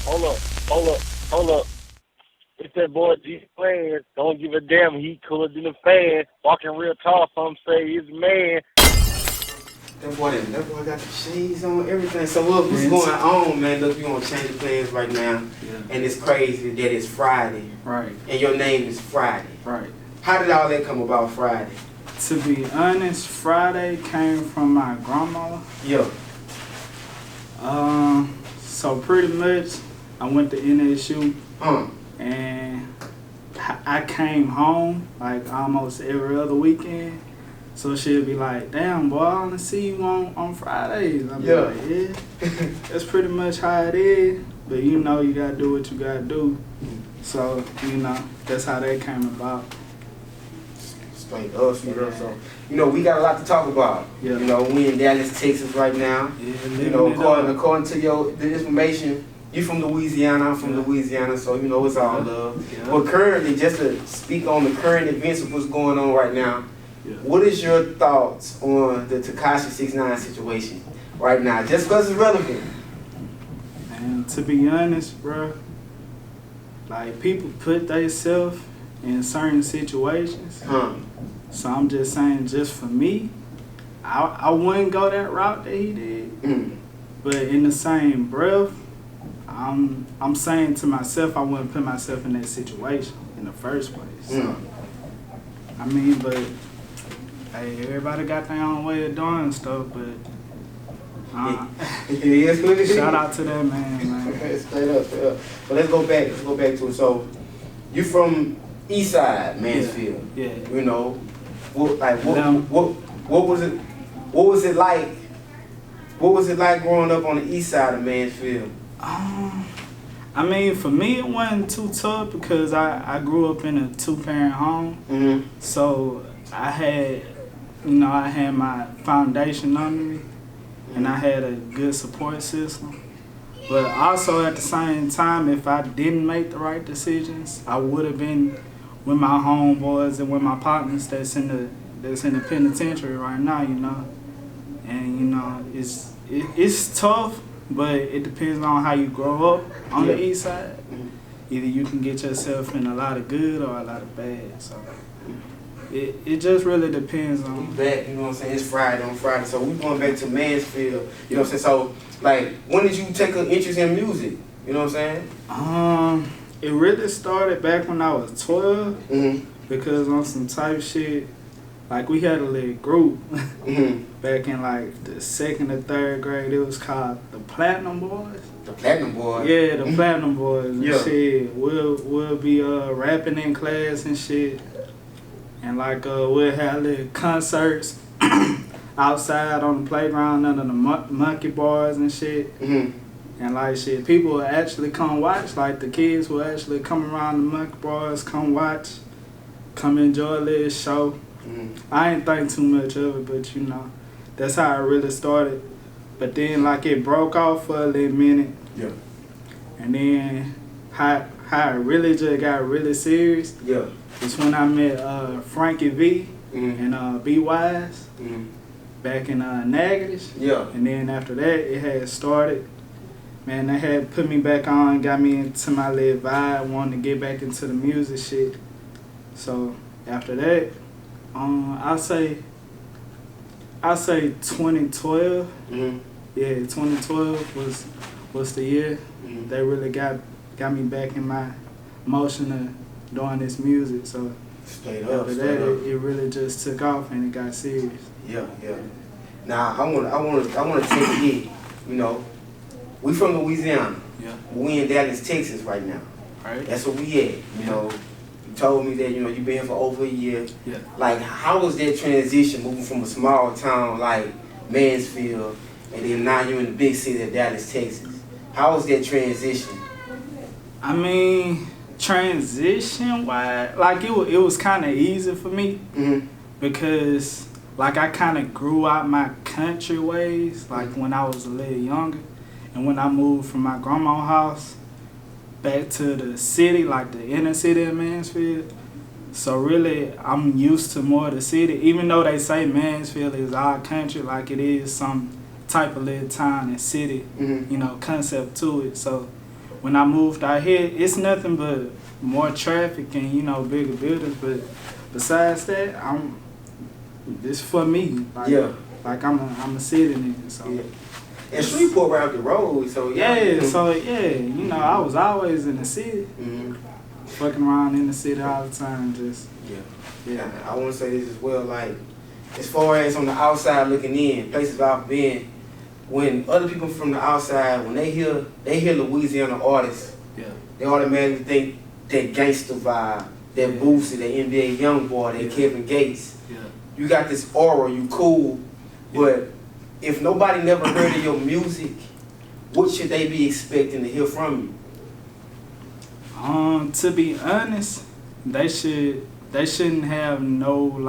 Hold up, hold up, hold up. It's that boy Changeofplanz. Don't give a damn. He cooler than a fan. Walking real tall. Some say he's a man. That boy got the shades on, everything. So look, what's going on, man? Look, we on Changeofplanz right now, and it's crazy that it's Friday, Right. and your name is Friday. Right. How did all that come about, Friday? To be honest, Friday came from my grandma. Yeah. So pretty much, I went to NSU, Huh. and I came home like almost every other weekend. So she'll be like, "Damn, boy, I only see you on Fridays." I'm like, "Yeah." That's pretty much how it is. But you know, you gotta do what you gotta do. So you know, that's how that came about. Straight up, so you know we got a lot to talk about. Yeah. You know, we in Dallas, Texas right now. Yeah, You know, according to the information, you from Louisiana, I'm from Louisiana, so you know it's all love. Yeah. But currently, just to speak on the current events of what's going on right now, Yeah. what is your thoughts on the Tekashi 6ix9ine situation right now? Just because it's relevant. And to be honest, bro, like people put themselves in certain situations. Huh. So I'm just saying, just for me, I wouldn't go that route that he did. Mm. But in the same breath, I'm saying to myself, I wouldn't put myself in that situation in the first place. So, I mean, but hey, everybody got their own way of doing stuff. But shout out to that man. Straight up. But let's go back to it. So, you from East Side, Mansfield. Yeah. You know, what was it? What was it like? What was it like growing up on the East Side of Mansfield? I mean, for me, it wasn't too tough because I grew up in a 2-parent home. Mm-hmm. So I had my foundation under me, and I had a good support system. But also at the same time, if I didn't make the right decisions, I would have been with my homeboys and with my partners that's in the penitentiary right now, you know. And you know, it's tough, but it depends on how you grow up on the East Side. Either you can get yourself in a lot of good or a lot of bad. So it just really depends on. We back, you know what I'm saying? It's Friday on Friday, so we going back to Mansfield. You know what I'm saying? So like, when did you take an interest in music? You know what I'm saying? It really started back when I was 12, Mm-hmm. because on some type shit, like we had a little group back in like the 2nd or 3rd grade. It was called the Platinum Boys. The Platinum Boys? Yeah, the Platinum Boys and Yeah. shit. We'll be rapping in class and shit, and like we'll have little concerts outside on the playground under the monkey bars and shit. Mm-hmm. And like shit, people will actually come watch. Like the kids will actually come around the monkey bars, come watch, come enjoy a little show. Mm-hmm. I ain't think too much of it, but you know, that's how it really started. But then like it broke off for a little minute. Yeah. And then how it really just got really serious. Yeah. Is when I met Frankie V and B Wise back in Natchitoches. Yeah. And then after that, it had started. Man, they had put me back on, got me into my little vibe, wanted to get back into the music shit. So after that, I'll say 2012. Mm-hmm. Yeah, 2012 was the year. Mm-hmm. They really got me back in my motion of doing this music. So Straight up. after that, it really just took off and it got serious. Yeah. Now I want to take it here. You know, we from Louisiana. Yeah. We in Dallas, Texas right now. Right. That's where we at. You know, you told me that you been here for over a year. Yeah. Like, how was that transition moving from a small town like Mansfield, and then now you're in the big city of Dallas, Texas? How was that transition? I mean, transition-wise, like it was kind of easy for me because like I kind of grew out my country ways like when I was a little younger, and when I moved from my grandma's house back to the city, like the inner city of Mansfield. So really, I'm used to more of the city, even though they say Mansfield is our country, like it is some type of little town and city, you know, concept to it. So when I moved out here, it's nothing but more traffic and, you know, bigger buildings. But besides that, this for me. Like, Yeah. Like I'm a city nigga, so. Yeah. And Shreveport right up the road, so you know, I was always in the city. Mm-hmm. Fucking around in the city all the time, just. Yeah. I want to say this as well, like, as far as on the outside looking in, places I've been, when other people from the outside, when they hear Louisiana artists, they automatically think that gangster vibe, that Boosie, that NBA Youngboy, that Kevin Gates. Yeah. You got this aura, you cool, but if nobody never heard of your music, what should they be expecting to hear from you? To be honest, they shouldn't have no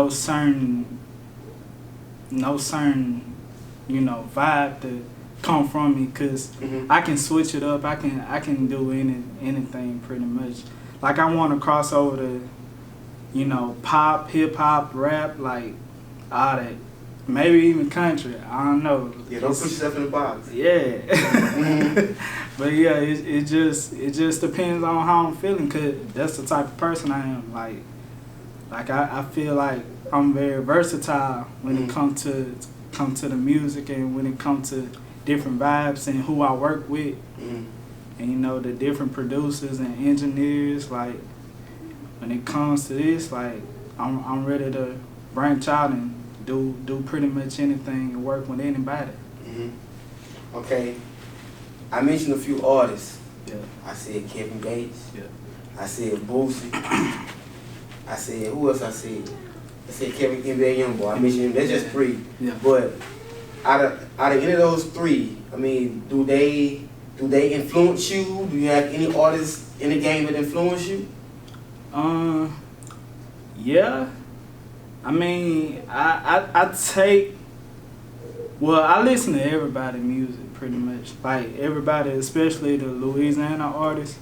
certain, you know, vibe to come from me, cause I can switch it up. I can do anything pretty much. Like I want to cross over to, you know, pop, hip hop, rap, like all that. Maybe even country. I don't know. Yeah, don't put yourself in the box. Yeah. But yeah, it just depends on how I'm feeling, cause that's the type of person I am. Like I feel like I'm very versatile when it comes to the music and when it comes to different vibes and who I work with. And you know, the different producers and engineers. Like when it comes to this, like I'm ready to branch out and do pretty much anything and work with anybody. Okay, I mentioned a few artists. Yeah. I said Kevin Gates. Yeah. I said Boosie. I said, who else I said? I said Kevin NBA Youngboy. I mentioned him. That's just 3. Yeah. But out of any of those 3, I mean, do they influence you? Do you have any artists in the game that influence you? Yeah. I mean, I listen to everybody's music pretty much. Like everybody, especially the Louisiana artists.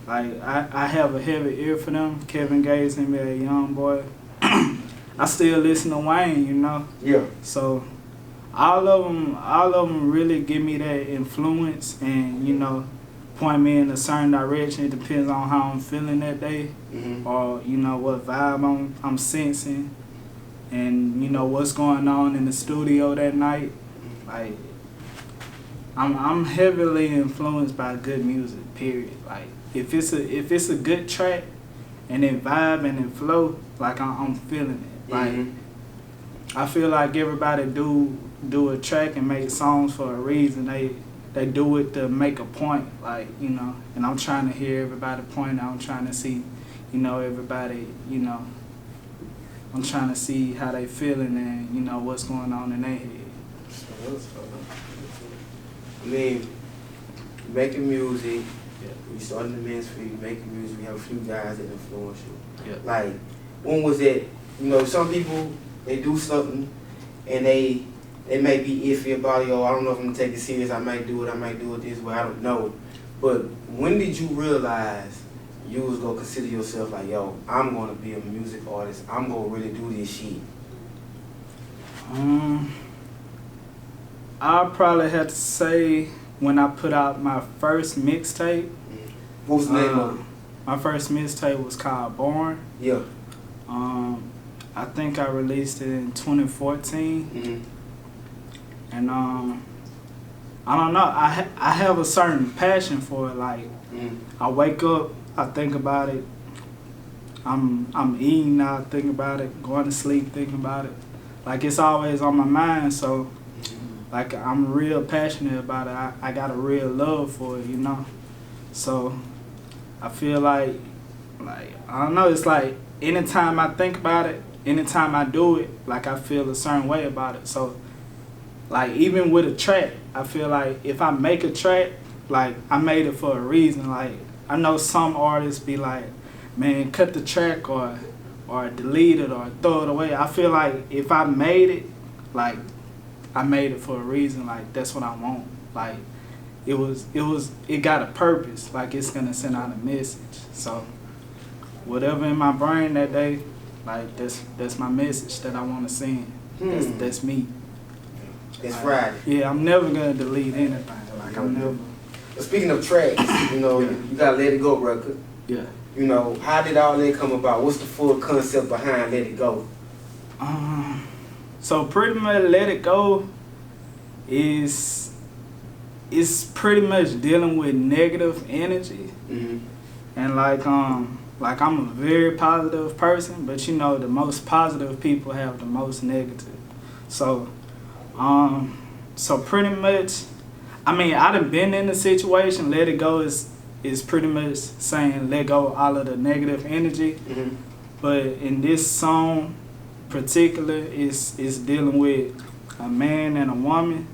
Like I have a heavy ear for them. Kevin Gates, NBA Youngboy. I still listen to Wayne, you know. Yeah. So all of them really give me that influence and, you know, point me in a certain direction. It depends on how I'm feeling that day, or you know what vibe I'm sensing, and you know what's going on in the studio that night. Like I'm heavily influenced by good music. Period. Like if it's a good track and it vibe and it flow, like I'm feeling it. Like I feel like everybody do a track and make songs for a reason. They do it to make a point, like, you know, and I'm trying to hear everybody point out. I'm trying to see, you know, everybody, you know, I'm trying to see how they feeling and, you know, what's going on in their head. I mean, making music, you started in Mansfield, making music, we have a few guys that influence you. Yeah. Like, when was that, you know, some people, they do something and they may be iffy about it, or I don't know if I'm gonna take it serious, I might do it this way, I don't know. But when did you realize you was gonna consider yourself like, yo, I'm gonna be a music artist, I'm gonna really do this shit? I'll probably have to say when I put out my first mixtape. What was the name of it? My first mixtape was called Born. Yeah. I think I released it in 2014. And I don't know, I have a certain passion for it. Like I wake up, I think about it. I'm eating now, I think about it. Going to sleep, thinking about it. Like it's always on my mind. So like I'm real passionate about it. I got a real love for it, you know. So I feel like I don't know. It's like anytime I think about it, anytime I do it, like I feel a certain way about it. So. Like, even with a track, I feel like if I make a track, like, I made it for a reason. Like, I know some artists be like, man, cut the track or delete it or throw it away. I feel like if I made it, like, I made it for a reason. Like, that's what I want. Like, it got a purpose. Like, it's gonna send out a message. So, whatever in my brain that day, like, that's my message that I want to send. That's me. It's Friday. Yeah, I'm never gonna delete anything. Like I'm never. speaking of tracks, you know, you gotta Let It Go record. Yeah. You know, how did all that come about? What's the full concept behind Let It Go? So pretty much Let It Go is pretty much dealing with negative energy. Mm-hmm. And like I'm a very positive person, but you know the most positive people have the most negative. So pretty much, I mean, I done been in the situation. Let It Go is pretty much saying let go all of the negative energy. Mm-hmm. But in this song particular, is dealing with a man and a woman.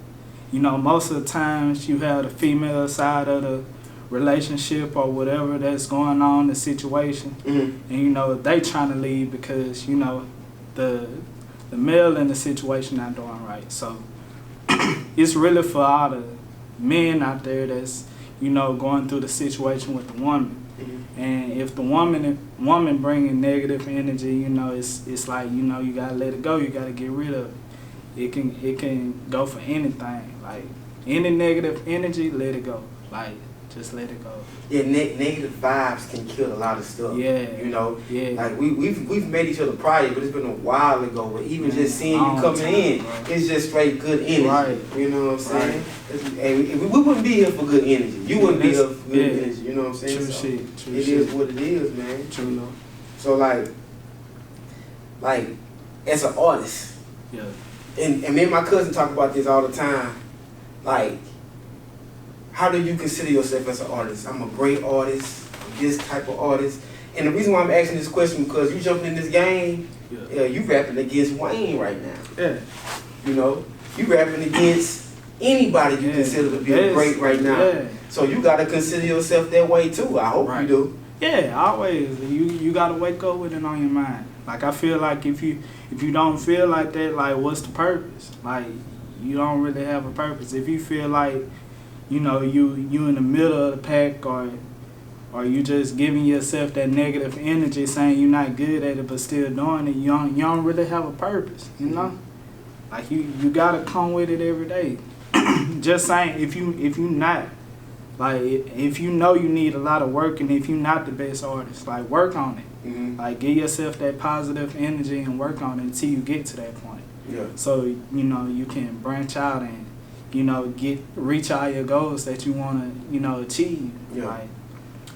You know, most of the times you have the female side of the relationship or whatever that's going on, the situation. Mm-hmm. And you know, they trying to leave because, you know, the male in the situation not doing right. So it's really for all the men out there that's, you know, going through the situation with the woman. Mm-hmm. And if the woman bringing negative energy, you know, it's like, you know, you gotta let it go. You gotta get rid of it. It can go for anything. Like any negative energy, let it go. Like just let it go. Yeah, negative vibes can kill a lot of stuff. Yeah. You know? Yeah. Like we've met each other prior, but it's been a while ago. But even just seeing you coming in, bro. it's just straight good energy. Right. You know what I'm saying? Right. And we wouldn't be here for good energy. You wouldn't be here for good Yeah. energy. You know what I'm saying? True So shit. True it shit. is what it is, man. True though. So like as an artist, Yeah. and me and my cousin talk about this all the time. Like, how do you consider yourself as an artist? I'm a great artist. I'm this type of artist. And the reason why I'm asking this question because you jumping in this game, you rapping against Wayne right now. Yeah. You know, you rapping against anybody you consider to be a great right now. Yeah. So you gotta consider yourself that way too. I hope you do. Yeah, always. You gotta wake up with it on your mind. Like I feel like if you don't feel like that, like what's the purpose? Like you don't really have a purpose. If you feel like, you know, you in the middle of the pack or you just giving yourself that negative energy saying you're not good at it but still doing it, you don't really have a purpose, you know? Like you gotta come with it every day. Just saying if you not, like if you know you need a lot of work and if you're not the best artist, like work on it. Mm-hmm. Like give yourself that positive energy and work on it until you get to that point. Yeah. So, you know, you can branch out and, you know, reach all your goals that you want to, you know, achieve. Yeah. Like,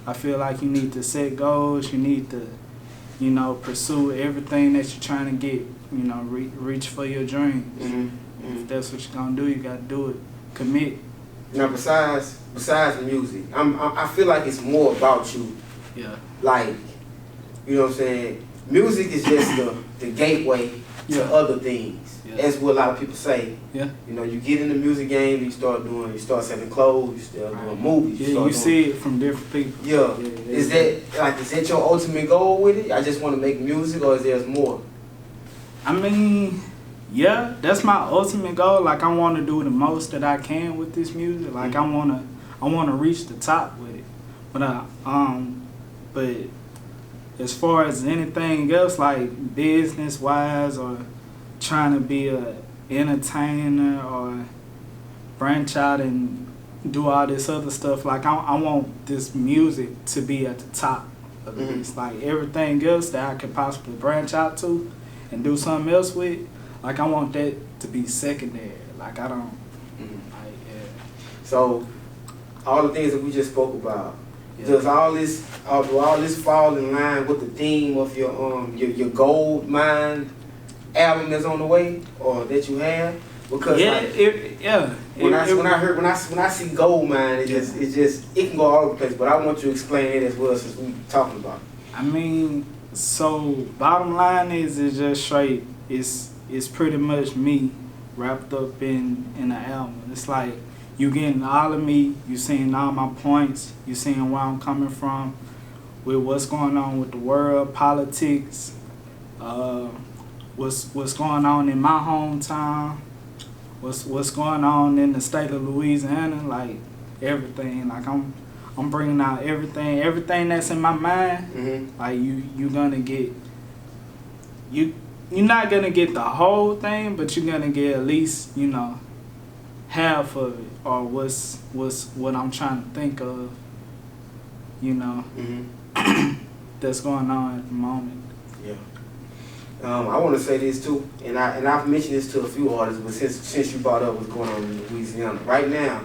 I feel like you need to set goals. You need to, you know, pursue everything that you're trying to get, you know, reach for your dreams. Mm-hmm. If that's what you're going to do, you got to do it. Commit. Now, besides the music, I feel like it's more about you. Yeah. Like, you know what I'm saying? Music is just the gateway to other things. Yeah. That's what a lot of people say. Yeah. You know, you get in the music game, you start selling clothes, you start doing movies. Yeah, you see it from different people. Yeah. Is that your ultimate goal with it? I just want to make music, or is there more? I mean, yeah, that's my ultimate goal. Like, I want to do the most that I can with this music. Like, I wanna reach the top with it. But as far as anything else, like business wise or trying to be a entertainer or branch out and do all this other stuff, like I want this music to be at the top of the list. Like everything else that I could possibly branch out to and do something else with, like I want that to be secondary. Like I don't like, So all the things that we just spoke about, does all this fall in line with the theme of your gold mine album that's on the way or that you have? Because when I see gold mine, it can go all over the place. But I want you to explain it as well since we talking about it. I mean, so bottom line is it's just straight. It's pretty much me wrapped up in the album. It's like you getting all of me, you seeing all my points, you seeing where I'm coming from, with what's going on with the world, politics, what's going on in my hometown, what's going on in the state of Louisiana, like everything. Like I'm bringing out everything that's in my mind. Like you're gonna get you're not gonna get the whole thing, but you're gonna get at least, you know, half of it, or what's what I'm trying to think of, you know, that's going on at the moment. Yeah. I want to say this too, and I've mentioned this to a few artists, but since you brought up what's going on in Louisiana right now,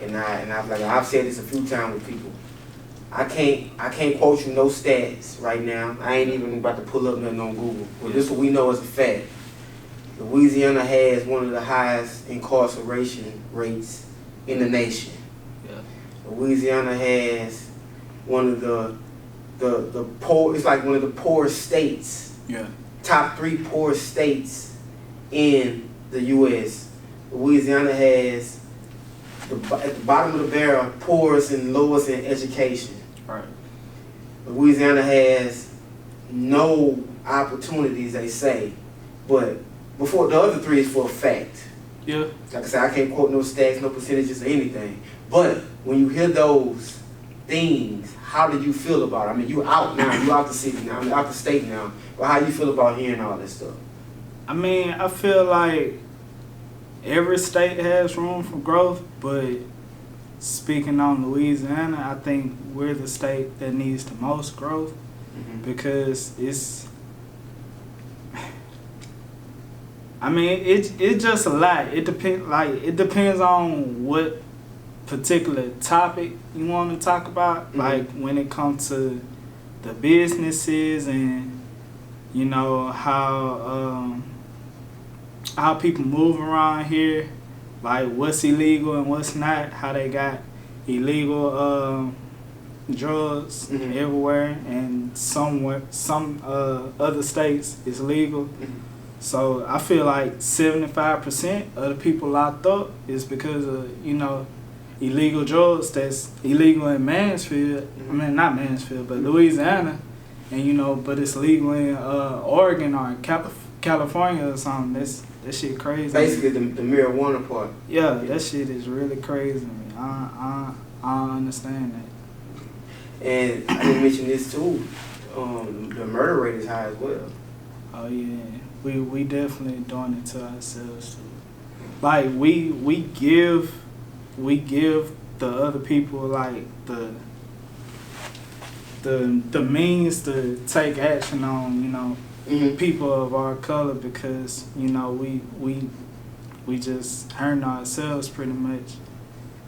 and I've said this a few times with people, I can't quote you no stats right now. I ain't even about to pull up nothing on Google. But this is what we know as a fact. Louisiana has one of the highest incarceration rates in the nation. Yeah. Louisiana has one of the poor. It's like one of the poorest states. Yeah. Top 3 poorest states in the U.S. Louisiana has at the bottom of the barrel, poorest and lowest in education. Right. Louisiana has no opportunities, they say, but before the other 3 is for a fact. Yeah. Like I said, I can't quote no stats, no percentages, or anything. But when you hear those things, how do you feel about it? I mean, you out now, you out the city now, out the state now. But how you feel about hearing all this stuff? I mean, I feel like every state has room for growth, but speaking on Louisiana, I think we're the state that needs the most growth because it's. I mean, it's just a lot. It depends on what particular topic you want to talk about. Like when it comes to the businesses and you know how people move around here, like what's illegal and what's not. How they got illegal drugs everywhere, and some other states it's legal. So I feel like 75% of the people locked up is because of, you know, illegal drugs that's illegal in Mansfield. I mean, not Mansfield, but Louisiana. And, you know, but it's legal in Oregon or California or something. That shit crazy. Basically, the marijuana part. Yeah, that shit is really crazy to me. I don't understand that. And I didn't mention this too. The murder rate is high as well. Oh, yeah. We definitely doing it to ourselves too. Like we give the other people like the means to take action on, you know, people of our color because, you know, we just hurting ourselves pretty much.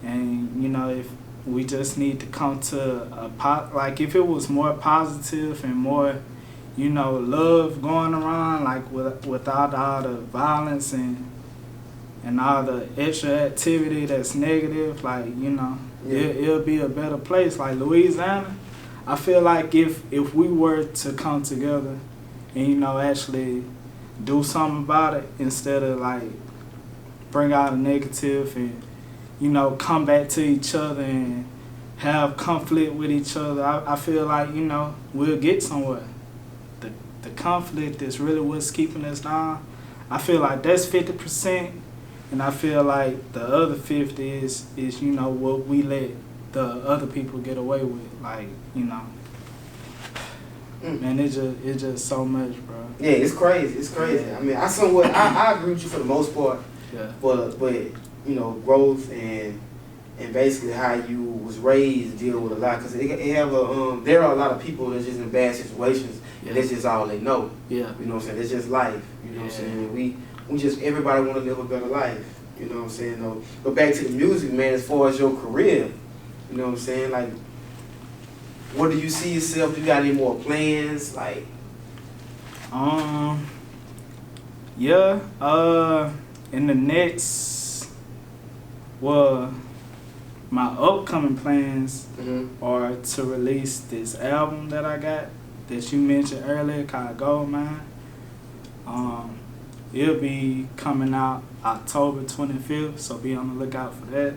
And, you know, if we just need to come to like if it was more positive and more, you know, love going around, like without all the violence and all the extra activity that's negative, like, you know, it'll be a better place. Like Louisiana, I feel like if we were to come together and, you know, actually do something about it instead of like bring out a negative and, you know, come back to each other and have conflict with each other, I feel like, you know, we'll get somewhere. The conflict is really what's keeping us down. I feel like that's 50%, and I feel like the other 50 is you know what we let the other people get away with. Like, you know, man, it's just so much, bro. Yeah, it's crazy. It's crazy. Yeah. I mean, I agree with you for the most part. Yeah. But you know, growth and basically how you was raised deal with a lot, because there are a lot of people that's just in bad situations. Yeah. And that's just all they know. Yeah. You know what I'm saying? That's just life. You know what I'm saying? We just, everybody want to live a better life. You know what I'm saying? Though. But back to the music, man, as far as your career, you know what I'm saying? Like, what do you see yourself? You got any more plans? Like, yeah, in the next, well, my upcoming plans are to release this album that I got that you mentioned earlier called Gold Mine. It'll be coming out October 25th, so be on the lookout for that.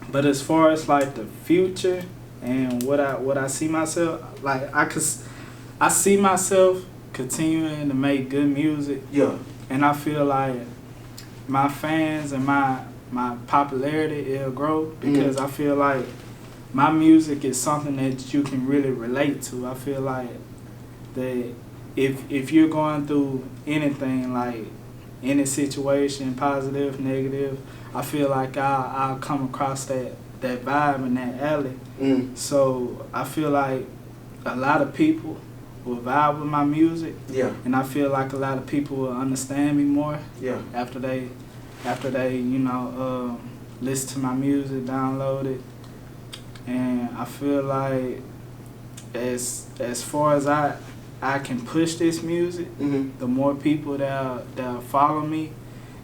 But as far as like the future and what I see myself, like I see myself continuing to make good music. Yeah. And I feel like my fans and my popularity it'll grow because I feel like my music is something that you can really relate to. I feel like that if you're going through anything, like any situation, positive, negative, I feel like I'll come across that vibe in that alley. So I feel like a lot of people will vibe with my music. Yeah. And I feel like a lot of people will understand me more. Yeah. After they listen to my music, download it. And I feel like as far as I can push this music, the more people that follow me,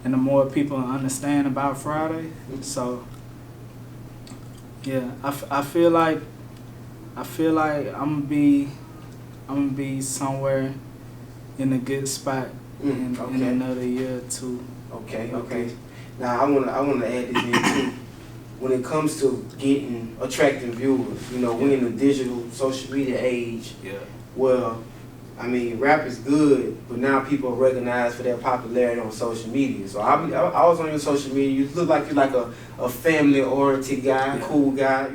and the more people understand about Friday. So yeah, I feel like I'm gonna be somewhere in a good spot in another year or two. Okay. Now I wanna add this in too. When it comes to attracting viewers, we're in the digital social media age. Yeah. Well, I mean, rap is good, but now people are recognized for their popularity on social media. So I was on your social media. You look like you're like a family-oriented guy, cool guy.